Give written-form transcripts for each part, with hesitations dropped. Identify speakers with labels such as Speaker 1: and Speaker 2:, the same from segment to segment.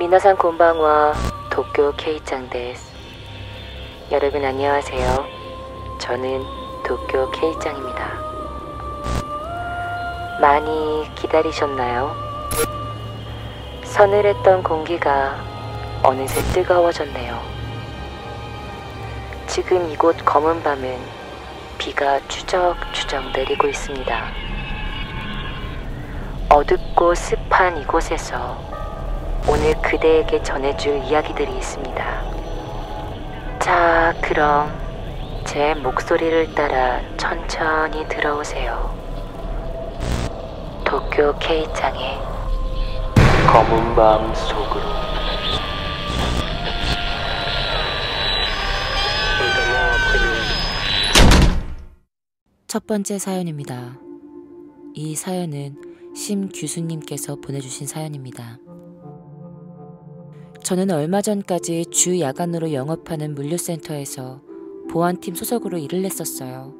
Speaker 1: 미나산 곤방와 도쿄 케이짱 데스. 여러분 안녕하세요. 저는 도쿄 케이짱입니다. 많이 기다리셨나요? 서늘했던 공기가 어느새 뜨거워졌네요. 지금 이곳 검은 밤은 비가 추적추적 내리고 있습니다. 어둡고 습한 이곳에서 오늘 그대에게 전해줄 이야기들이 있습니다. 자, 그럼 제 목소리를 따라 천천히 들어오세요. 도쿄 케이짱의 검은 밤 속으로.
Speaker 2: 첫 번째 사연입니다. 이 사연은 심규수님께서 보내주신 사연입니다. 저는 얼마 전까지 주 야간으로 영업하는 물류센터에서 보안팀 소속으로 일을 했었어요.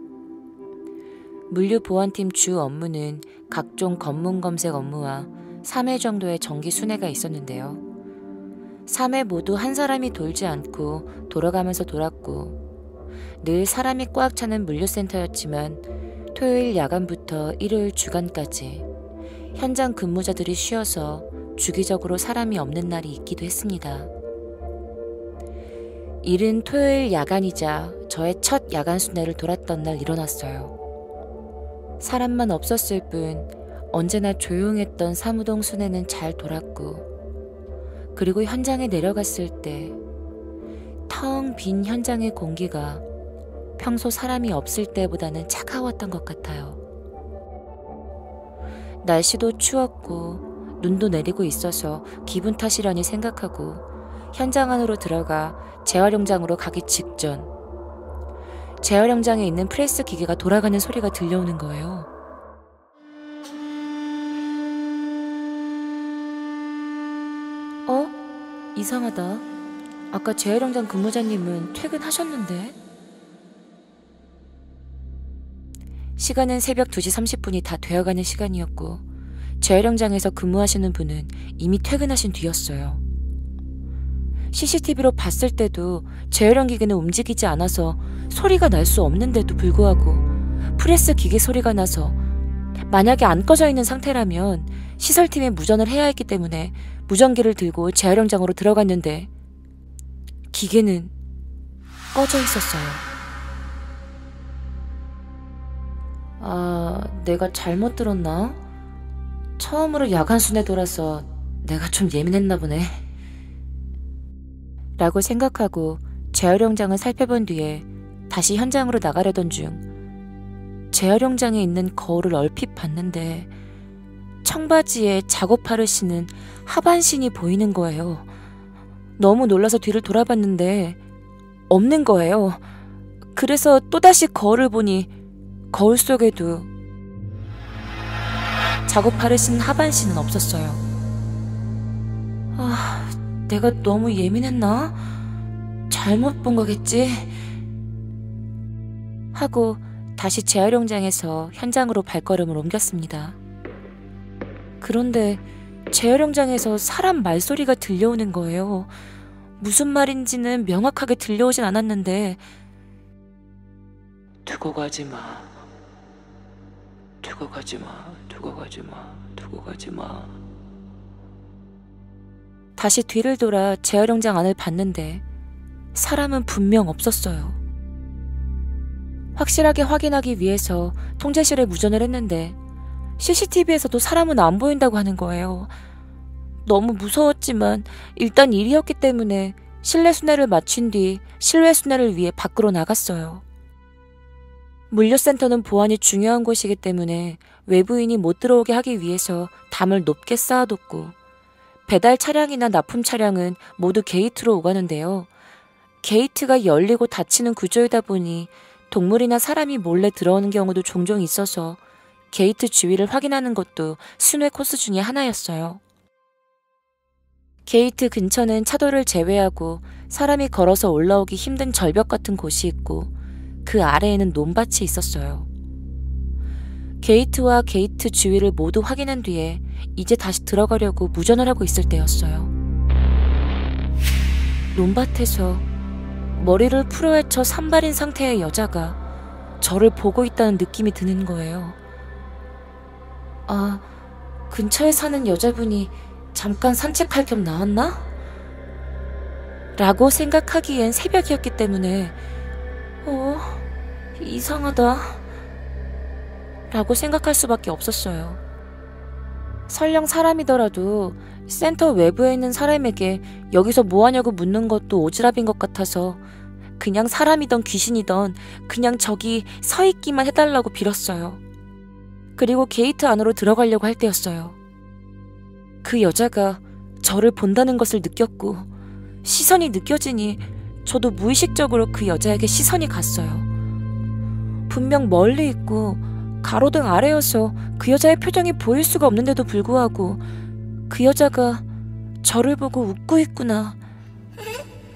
Speaker 2: 물류보안팀 주 업무는 각종 검문 검색 업무와 3회 정도의 정기 순회가 있었는데요. 3회 모두 한 사람이 돌지 않고 돌아가면서 돌았고, 늘 사람이 꽉 차는 물류센터였지만 토요일 야간부터 일요일 주간까지 현장 근무자들이 쉬어서 주기적으로 사람이 없는 날이 있기도 했습니다. 일은 토요일 야간이자 저의 첫 야간 순회를 돌았던 날 일어났어요. 사람만 없었을 뿐 언제나 조용했던 사무동 순회는 잘 돌았고, 그리고 현장에 내려갔을 때 텅 빈 현장의 공기가 평소 사람이 없을 때보다는 차가웠던 것 같아요. 날씨도 추웠고 눈도 내리고 있어서 기분 탓이라니 생각하고 현장 안으로 들어가 재활용장으로 가기 직전, 재활용장에 있는 프레스 기계가 돌아가는 소리가 들려오는 거예요. 이상하다. 아까 재활용장 근무자님은 퇴근하셨는데? 시간은 새벽 2시 30분이 다 되어가는 시간이었고, 재활용장에서 근무하시는 분은 이미 퇴근하신 뒤였어요. CCTV로 봤을 때도 재활용 기계는 움직이지 않아서 소리가 날 수 없는데도 불구하고 프레스 기계 소리가 나서, 만약에 안 꺼져 있는 상태라면 시설팀에 무전을 해야 했기 때문에 무전기를 들고 재활용장으로 들어갔는데 기계는 꺼져 있었어요. 내가 잘못 들었나? 처음으로 야간 순회 돌아서 내가 좀 예민했나 보네. 라고 생각하고 재활용장을 살펴본 뒤에 다시 현장으로 나가려던 중 재활용장에 있는 거울을 얼핏 봤는데 청바지에 작업화를 신은 하반신이 보이는 거예요. 너무 놀라서 뒤를 돌아봤는데 없는 거예요. 그래서 또다시 거울을 보니 거울 속에도 작업화를 신은 하반신은 없었어요. 내가 너무 예민했나? 잘못 본 거겠지? 하고 다시 재활용장에서 현장으로 발걸음을 옮겼습니다. 그런데 재활용장에서 사람 말소리가 들려오는 거예요. 무슨 말인지는 명확하게 들려오진 않았는데,
Speaker 1: 두고 가지 마. 두고 가지 마. 두고 가지 마. 두고 가지 마.
Speaker 2: 다시 뒤를 돌아 재활용장 안을 봤는데 사람은 분명 없었어요. 확실하게 확인하기 위해서 통제실에 무전을 했는데 CCTV에서도 사람은 안 보인다고 하는 거예요. 너무 무서웠지만 일단 일이었기 때문에 실내 순회를 마친 뒤 실외 순회를 위해 밖으로 나갔어요. 물류센터는 보안이 중요한 곳이기 때문에 외부인이 못 들어오게 하기 위해서 담을 높게 쌓아뒀고, 배달 차량이나 납품 차량은 모두 게이트로 오가는데요. 게이트가 열리고 닫히는 구조이다 보니 동물이나 사람이 몰래 들어오는 경우도 종종 있어서 게이트 주위를 확인하는 것도 순회 코스 중에 하나였어요. 게이트 근처는 차도를 제외하고 사람이 걸어서 올라오기 힘든 절벽 같은 곳이 있고, 그 아래에는 논밭이 있었어요. 게이트와 게이트 주위를 모두 확인한 뒤에 이제 다시 들어가려고 무전을 하고 있을 때였어요. 논밭에서 머리를 풀어헤쳐 산발인 상태의 여자가 저를 보고 있다는 느낌이 드는 거예요. 아, 근처에 사는 여자분이 잠깐 산책할 겸 나왔나? 라고 생각하기엔 새벽이었기 때문에 이상하다 라고 생각할 수밖에 없었어요. 설령 사람이더라도 센터 외부에 있는 사람에게 여기서 뭐하냐고 묻는 것도 오지랖인 것 같아서 그냥 사람이던 귀신이던 그냥 저기 서 있기만 해달라고 빌었어요. 그리고 게이트 안으로 들어가려고 할 때였어요. 그 여자가 저를 본다는 것을 느꼈고 시선이 느껴지니 저도 무의식적으로 그 여자에게 시선이 갔어요. 분명 멀리 있고 가로등 아래여서 그 여자의 표정이 보일 수가 없는데도 불구하고 그 여자가 저를 보고 웃고 있구나.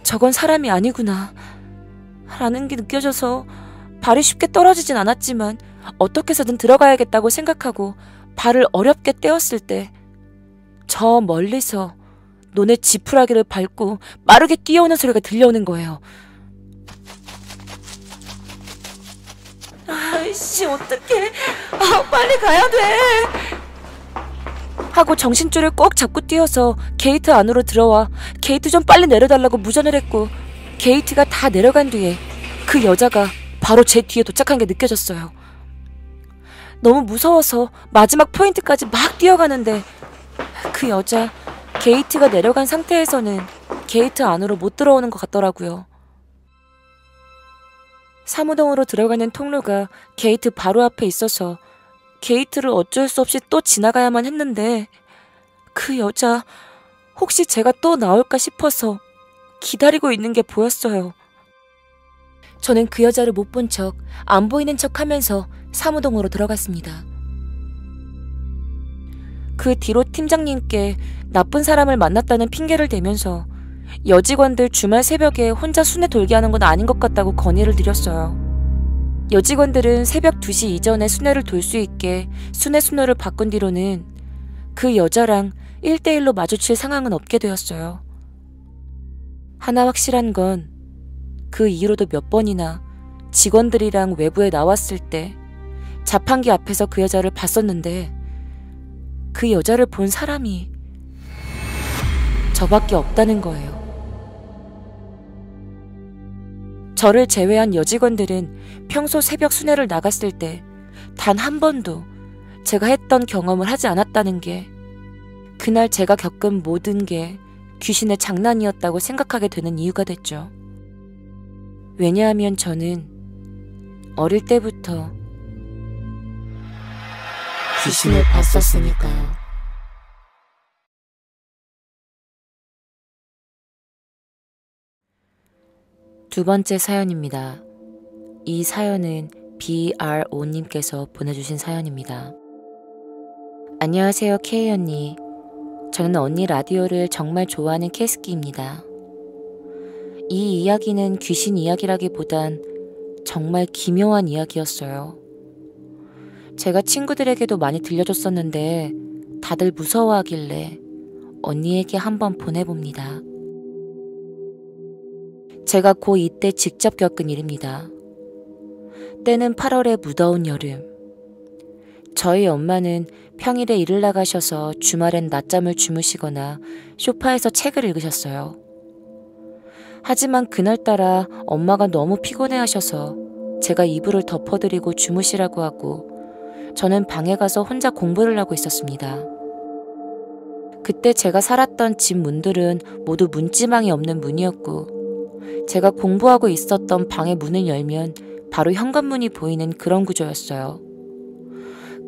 Speaker 2: 저건 사람이 아니구나. 라는 게 느껴져서 발이 쉽게 떨어지진 않았지만 어떻게 해서든 들어가야겠다고 생각하고 발을 어렵게 떼었을 때 저 멀리서 논의 지푸라기를 밟고 빠르게 뛰어오는 소리가 들려오는 거예요. 아이씨, 어떡해. 빨리 가야 돼. 하고 정신줄을 꼭 잡고 뛰어서 게이트 안으로 들어와 게이트 좀 빨리 내려달라고 무전을 했고 게이트가 다 내려간 뒤에 그 여자가 바로 제 뒤에 도착한 게 느껴졌어요. 너무 무서워서 마지막 포인트까지 막 뛰어가는데 그 여자 게이트가 내려간 상태에서는 게이트 안으로 못 들어오는 것 같더라고요. 사무동으로 들어가는 통로가 게이트 바로 앞에 있어서 게이트를 어쩔 수 없이 또 지나가야만 했는데 그 여자 혹시 제가 또 나올까 싶어서 기다리고 있는 게 보였어요. 저는 그 여자를 못 본 척, 안 보이는 척 하면서 사무동으로 들어갔습니다. 그 뒤로 팀장님께 나쁜 사람을 만났다는 핑계를 대면서 여직원들 주말 새벽에 혼자 순회 돌게 하는 건 아닌 것 같다고 건의를 드렸어요. 여직원들은 새벽 2시 이전에 순회를 돌 수 있게 순회 순호를 바꾼 뒤로는 그 여자랑 1대1로 마주칠 상황은 없게 되었어요. 하나 확실한 건 그 이후로도 몇 번이나 직원들이랑 외부에 나왔을 때 자판기 앞에서 그 여자를 봤었는데 그 여자를 본 사람이 저밖에 없다는 거예요. 저를 제외한 여직원들은 평소 새벽 순회를 나갔을 때 단 한 번도 제가 했던 경험을 하지 않았다는 게 그날 제가 겪은 모든 게 귀신의 장난이었다고 생각하게 되는 이유가 됐죠. 왜냐하면 저는 어릴 때부터
Speaker 1: 귀신을 봤었으니까요.
Speaker 2: 두 번째 사연입니다. 이 사연은 BRO님께서 보내주신 사연입니다. 안녕하세요, K 언니. 저는 언니 라디오를 정말 좋아하는 캐스키입니다. 이 이야기는 귀신 이야기라기보단 정말 기묘한 이야기였어요. 제가 친구들에게도 많이 들려줬었는데 다들 무서워하길래 언니에게 한번 보내봅니다. 제가 고2 때 직접 겪은 일입니다. 때는 8월의 무더운 여름. 저희 엄마는 평일에 일을 나가셔서 주말엔 낮잠을 주무시거나 소파에서 책을 읽으셨어요. 하지만 그날따라 엄마가 너무 피곤해하셔서 제가 이불을 덮어드리고 주무시라고 하고 저는 방에 가서 혼자 공부를 하고 있었습니다. 그때 제가 살았던 집 문들은 모두 문지방이 없는 문이었고 제가 공부하고 있었던 방의 문을 열면 바로 현관문이 보이는 그런 구조였어요.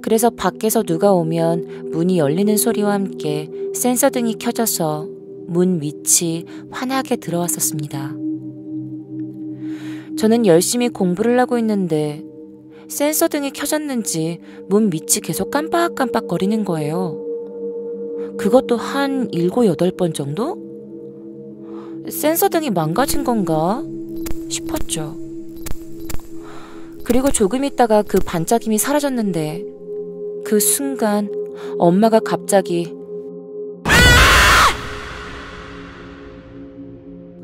Speaker 2: 그래서 밖에서 누가 오면 문이 열리는 소리와 함께 센서등이 켜져서 문 밑이 환하게 들어왔었습니다. 저는 열심히 공부를 하고 있는데 센서등이 켜졌는지 문 밑이 계속 깜빡깜빡 거리는 거예요. 그것도 한 7, 8번 정도? 센서등이 망가진 건가 싶었죠. 그리고 조금 있다가 그 반짝임이 사라졌는데 그 순간 엄마가 갑자기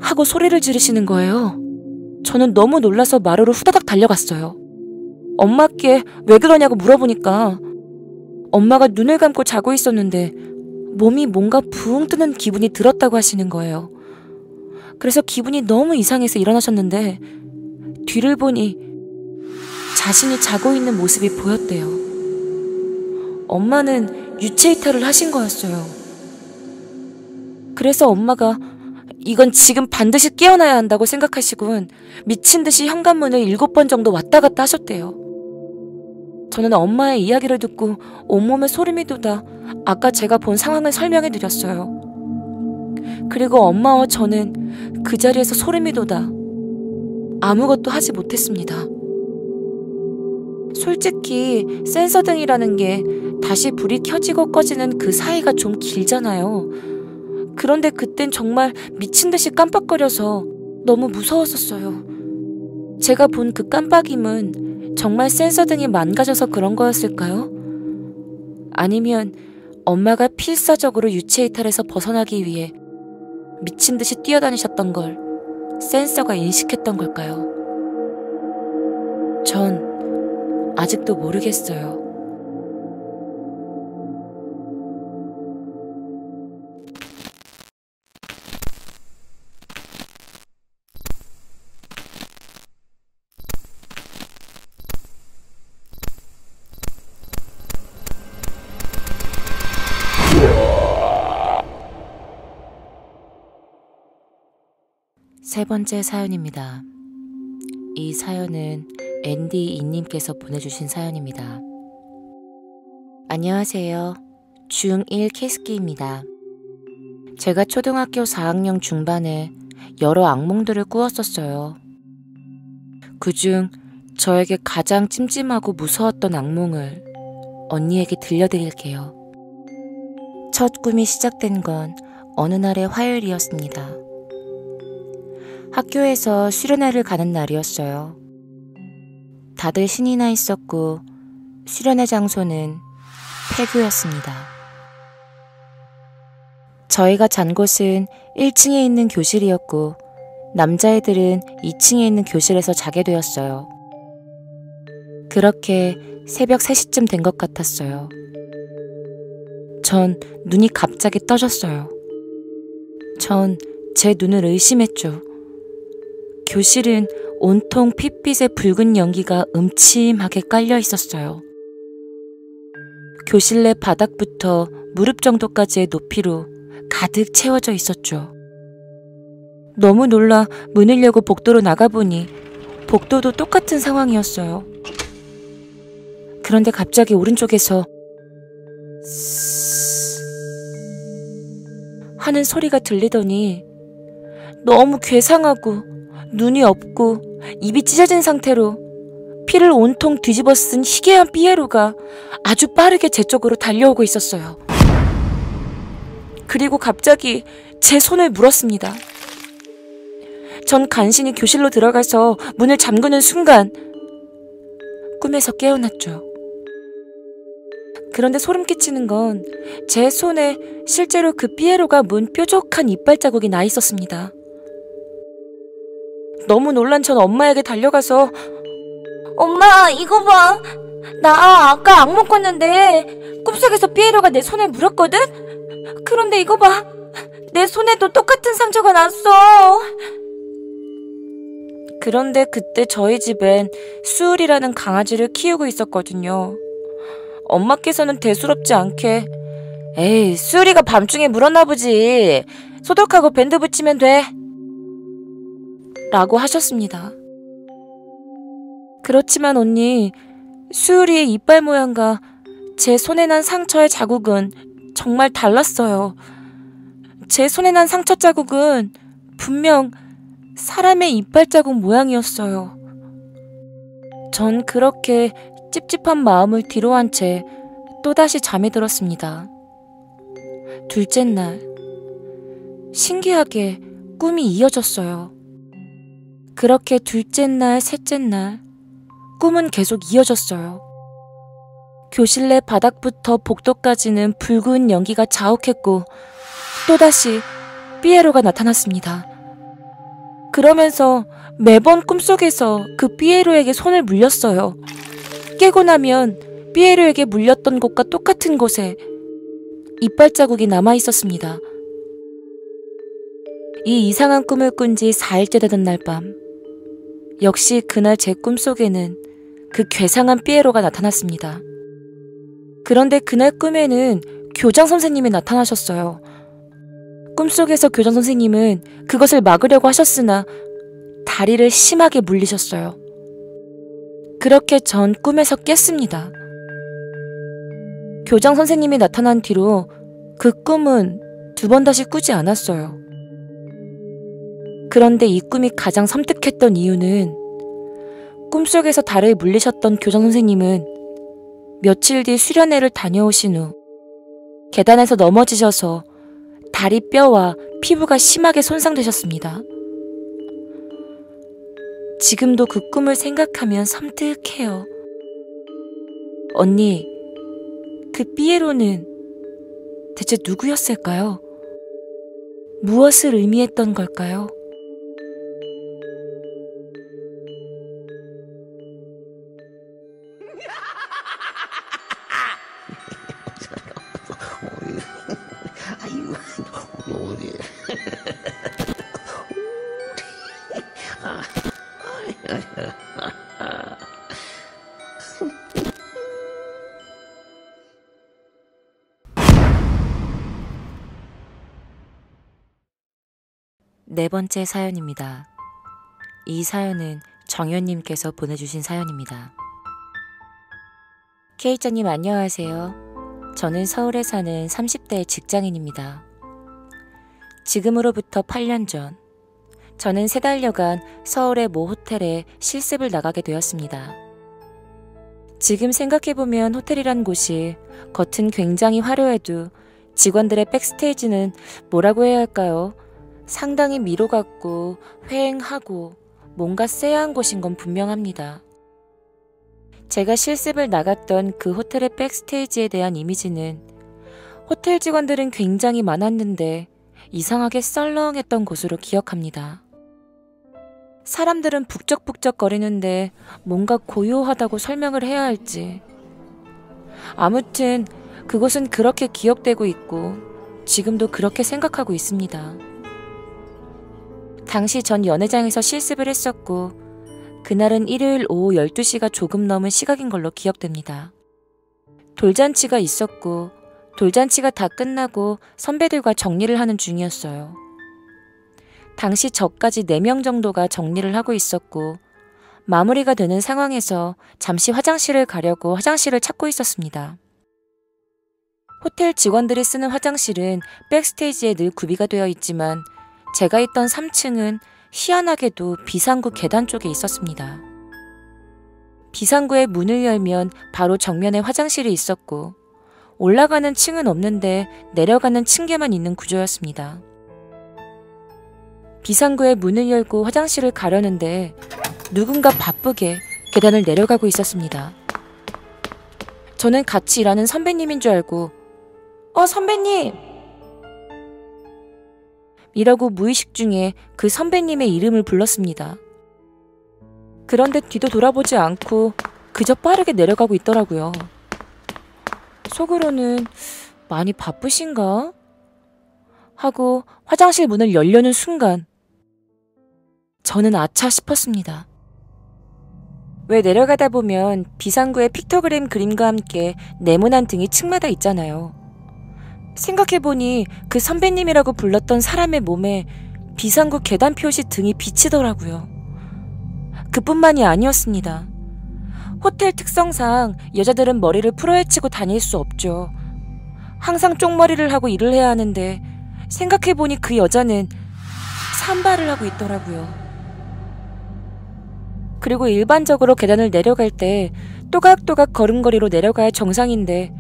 Speaker 2: 하고 소리를 지르시는 거예요. 저는 너무 놀라서 마루로 후다닥 달려갔어요. 엄마께 왜 그러냐고 물어보니까 엄마가 눈을 감고 자고 있었는데 몸이 뭔가 붕 뜨는 기분이 들었다고 하시는 거예요. 그래서 기분이 너무 이상해서 일어나셨는데 뒤를 보니 자신이 자고 있는 모습이 보였대요. 엄마는 유체 이탈을 하신 거였어요. 그래서 엄마가 이건 지금 반드시 깨어나야 한다고 생각하시곤 미친 듯이 현관문을 7번 정도 왔다 갔다 하셨대요. 저는 엄마의 이야기를 듣고 온몸에 소름이 돋아 아까 제가 본 상황을 설명해 드렸어요. 그리고 엄마와 저는 그 자리에서 소름이 돋아 아무것도 하지 못했습니다. 솔직히 센서등이라는 게 다시 불이 켜지고 꺼지는 그 사이가 좀 길잖아요. 그런데 그땐 정말 미친 듯이 깜빡거려서 너무 무서웠었어요. 제가 본 그 깜빡임은 정말 센서등이 망가져서 그런 거였을까요? 아니면 엄마가 필사적으로 유체 이탈에서 벗어나기 위해 미친 듯이 뛰어다니셨던 걸 센서가 인식했던 걸까요? 전 아직도 모르겠어요. 세 번째 사연입니다. 이 사연은 앤디 이님께서 보내주신 사연입니다. 안녕하세요. 중1 캐스키입니다. 제가 초등학교 4학년 중반에 여러 악몽들을 꾸었었어요. 그중 저에게 가장 찜찜하고 무서웠던 악몽을 언니에게 들려드릴게요. 첫 꿈이 시작된 건 어느 날의 화요일이었습니다. 학교에서 수련회를 가는 날이었어요. 다들 신이 나 있었고 수련회 장소는 폐교였습니다. 저희가 잔 곳은 1층에 있는 교실이었고 남자애들은 2층에 있는 교실에서 자게 되었어요. 그렇게 새벽 3시쯤 된 것 같았어요. 전 눈이 갑자기 떠졌어요. 전 제 눈을 의심했죠. 교실은 온통 핏빛의 붉은 연기가 음침하게 깔려 있었어요. 교실 내 바닥부터 무릎 정도까지의 높이로 가득 채워져 있었죠. 너무 놀라 문을 열고 복도로 나가보니 복도도 똑같은 상황이었어요. 그런데 갑자기 오른쪽에서 스스스 하는 소리가 들리더니 너무 괴상하고 눈이 없고 입이 찢어진 상태로 피를 온통 뒤집어 쓴 희괴한 피에로가 아주 빠르게 제 쪽으로 달려오고 있었어요. 그리고 갑자기 제 손을 물었습니다. 전 간신히 교실로 들어가서 문을 잠그는 순간 꿈에서 깨어났죠. 그런데 소름 끼치는 건 제 손에 실제로 그 피에로가 문 뾰족한 이빨 자국이 나 있었습니다. 너무 놀란 전 엄마에게 달려가서 엄마 이거 봐. 나 아까 악몽 꿨는데 꿈속에서 피에로가 내 손을 물었거든? 그런데 이거 봐. 내 손에도 똑같은 상처가 났어. 그런데 그때 저희 집엔 수울이라는 강아지를 키우고 있었거든요. 엄마께서는 대수롭지 않게 에이 수울이가 밤중에 물었나 보지. 소독하고 밴드 붙이면 돼. 라고 하셨습니다. 그렇지만 언니, 수울이의 이빨 모양과 제 손에 난 상처의 자국은 정말 달랐어요. 제 손에 난 상처 자국은 분명 사람의 이빨 자국 모양이었어요. 전 그렇게 찝찝한 마음을 뒤로 한 채 또다시 잠이 들었습니다. 둘째 날, 신기하게 꿈이 이어졌어요. 그렇게 둘째 날, 셋째 날, 꿈은 계속 이어졌어요. 교실 내 바닥부터 복도까지는 붉은 연기가 자욱했고 또다시 피에로가 나타났습니다. 그러면서 매번 꿈속에서 그 삐에로에게 손을 물렸어요. 깨고 나면 삐에로에게 물렸던 곳과 똑같은 곳에 이빨 자국이 남아있었습니다. 이 이상한 꿈을 꾼 지 4일째 되던 날 밤, 역시 그날 제 꿈속에는 그 괴상한 삐에로가 나타났습니다. 그런데 그날 꿈에는 교장 선생님이 나타나셨어요. 꿈속에서 교장 선생님은 그것을 막으려고 하셨으나 다리를 심하게 물리셨어요. 그렇게 전 꿈에서 깼습니다. 교장 선생님이 나타난 뒤로 그 꿈은 2번 다시 꾸지 않았어요. 그런데 이 꿈이 가장 섬뜩했던 이유는 꿈속에서 다리를 물리셨던 교장 선생님은 며칠 뒤 수련회를 다녀오신 후 계단에서 넘어지셔서 다리 뼈와 피부가 심하게 손상되셨습니다. 지금도 그 꿈을 생각하면 섬뜩해요. 언니, 그 삐에로는 대체 누구였을까요? 무엇을 의미했던 걸까요? 네 번째 사연입니다. 이 사연은 정현님께서 보내주신 사연입니다. K자님 안녕하세요. 저는 서울에 사는 30대 직장인입니다. 지금으로부터 8년 전, 저는 3달여간 서울의 모 호텔에 실습을 나가게 되었습니다. 지금 생각해보면 호텔이란 곳이 겉은 굉장히 화려해도 직원들의 백스테이지는 뭐라고 해야 할까요? 상당히 미로 같고 휑하고 뭔가 쎄한 곳인 건 분명합니다. 제가 실습을 나갔던 그 호텔의 백스테이지에 대한 이미지는 호텔 직원들은 굉장히 많았는데 이상하게 썰렁했던 곳으로 기억합니다. 사람들은 북적북적 거리는데 뭔가 고요하다고 설명을 해야 할지. 아무튼 그곳은 그렇게 기억되고 있고 지금도 그렇게 생각하고 있습니다. 당시 전 연회장에서 실습을 했었고 그날은 일요일 오후 12시가 조금 넘은 시각인 걸로 기억됩니다. 돌잔치가 있었고 돌잔치가 다 끝나고 선배들과 정리를 하는 중이었어요. 당시 저까지 4명 정도가 정리를 하고 있었고 마무리가 되는 상황에서 잠시 화장실을 가려고 화장실을 찾고 있었습니다. 호텔 직원들이 쓰는 화장실은 백스테이지에 늘 구비가 되어 있지만 제가 있던 3층은 희한하게도 비상구 계단 쪽에 있었습니다. 비상구의 문을 열면 바로 정면에 화장실이 있었고 올라가는 층은 없는데 내려가는 층계만 있는 구조였습니다. 비상구의 문을 열고 화장실을 가려는데 누군가 바쁘게 계단을 내려가고 있었습니다. 저는 같이 일하는 선배님인 줄 알고 선배님! 이라고 무의식 중에 그 선배님의 이름을 불렀습니다. 그런데 뒤도 돌아보지 않고 그저 빠르게 내려가고 있더라고요. 속으로는 많이 바쁘신가? 하고 화장실 문을 열려는 순간 저는 아차 싶었습니다. 왜 내려가다 보면 비상구에 픽토그램 그림과 함께 네모난 등이 층마다 있잖아요. 생각해보니 그 선배님이라고 불렀던 사람의 몸에 비상구 계단 표시 등이 비치더라고요. 그뿐만이 아니었습니다. 호텔 특성상 여자들은 머리를 풀어헤치고 다닐 수 없죠. 항상 쪽머리를 하고 일을 해야 하는데 생각해보니 그 여자는 산발을 하고 있더라고요. 그리고 일반적으로 계단을 내려갈 때 또각또각 걸음걸이로 내려가야 정상인데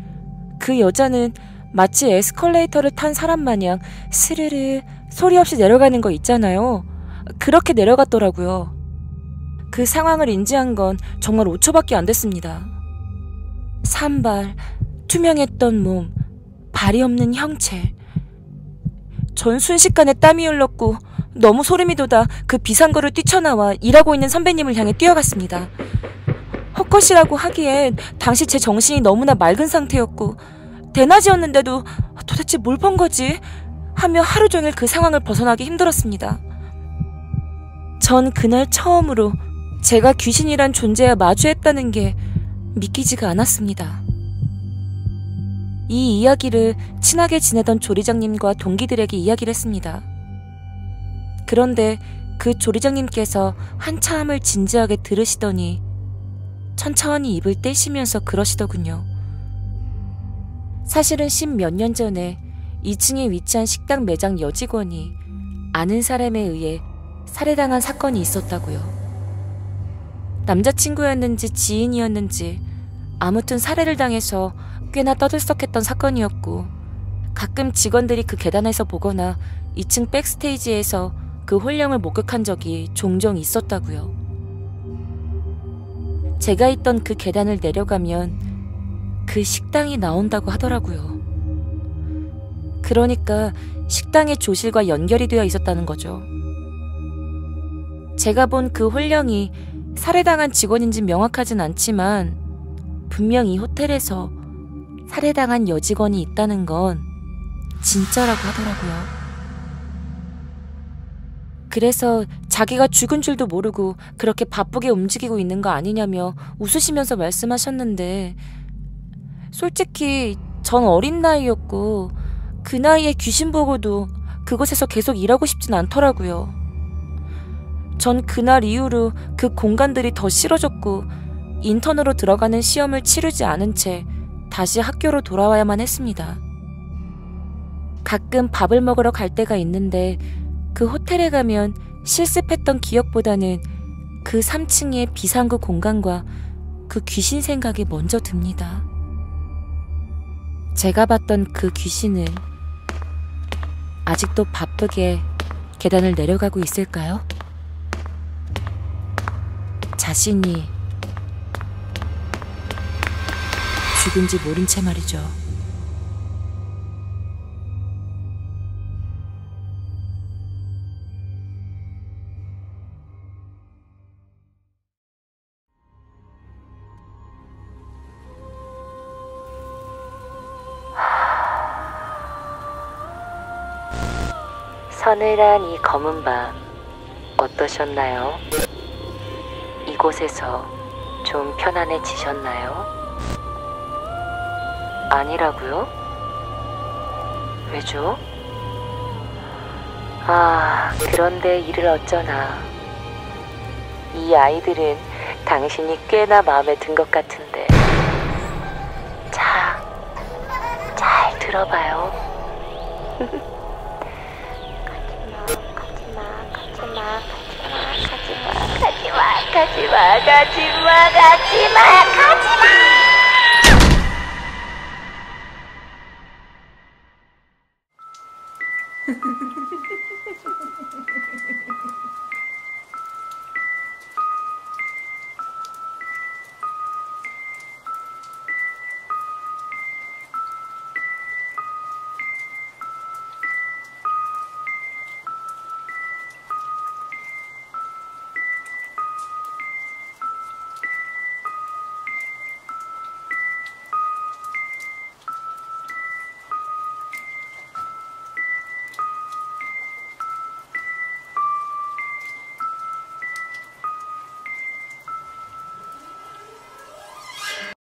Speaker 2: 그 여자는 마치 에스컬레이터를 탄 사람 마냥 스르르 소리 없이 내려가는 거 있잖아요. 그렇게 내려갔더라고요. 그 상황을 인지한 건 정말 5초밖에 안 됐습니다. 산발, 투명했던 몸, 발이 없는 형체. 전 순식간에 땀이 흘렀고 너무 소름이 돋아 그 비상구를 뛰쳐나와 일하고 있는 선배님을 향해 뛰어갔습니다. 헛것이라고 하기엔 당시 제 정신이 너무나 맑은 상태였고 대낮이었는데도 도대체 뭘 본 거지? 하며 하루 종일 그 상황을 벗어나기 힘들었습니다. 전 그날 처음으로 제가 귀신이란 존재와 마주했다는 게 믿기지가 않았습니다. 이 이야기를 친하게 지내던 조리장님과 동기들에게 이야기를 했습니다. 그런데 그 조리장님께서 한참을 진지하게 들으시더니 천천히 입을 떼시면서 그러시더군요. 사실은 10몇 년 전에 2층에 위치한 식당 매장 여직원이 아는 사람에 의해 살해당한 사건이 있었다고요. 남자친구였는지 지인이었는지 아무튼 살해를 당해서 꽤나 떠들썩했던 사건이었고 가끔 직원들이 그 계단에서 보거나 2층 백스테이지에서 그 혼령을 목격한 적이 종종 있었다고요. 제가 있던 그 계단을 내려가면 그 식당이 나온다고 하더라고요. 그러니까 식당의 조실과 연결이 되어 있었다는 거죠. 제가 본 그 혼령이 살해당한 직원인지 명확하진 않지만 분명 이 호텔에서 살해당한 여직원이 있다는 건 진짜라고 하더라고요. 그래서 자기가 죽은 줄도 모르고 그렇게 바쁘게 움직이고 있는 거 아니냐며 웃으시면서 말씀하셨는데 솔직히 전 어린 나이였고 그 나이에 귀신 보고도 그곳에서 계속 일하고 싶진 않더라고요. 전 그날 이후로 그 공간들이 더 싫어졌고 인턴으로 들어가는 시험을 치르지 않은 채 다시 학교로 돌아와야만 했습니다. 가끔 밥을 먹으러 갈 때가 있는데 그 호텔에 가면 실습했던 기억보다는 그 3층의 비상구 공간과 그 귀신 생각이 먼저 듭니다. 제가 봤던 그 귀신은 아직도 바쁘게 계단을 내려가고 있을까요? 자신이 죽은지 모른 채 말이죠.
Speaker 1: 서늘한 이 검은 밤 어떠셨나요? 이곳에서 좀 편안해지셨나요? 아니라고요? 왜죠? 그런데 이를 어쩌나. 이 아이들은 당신이 꽤나 마음에 든 것 같은데. 자, 잘 들어봐요. 가지마.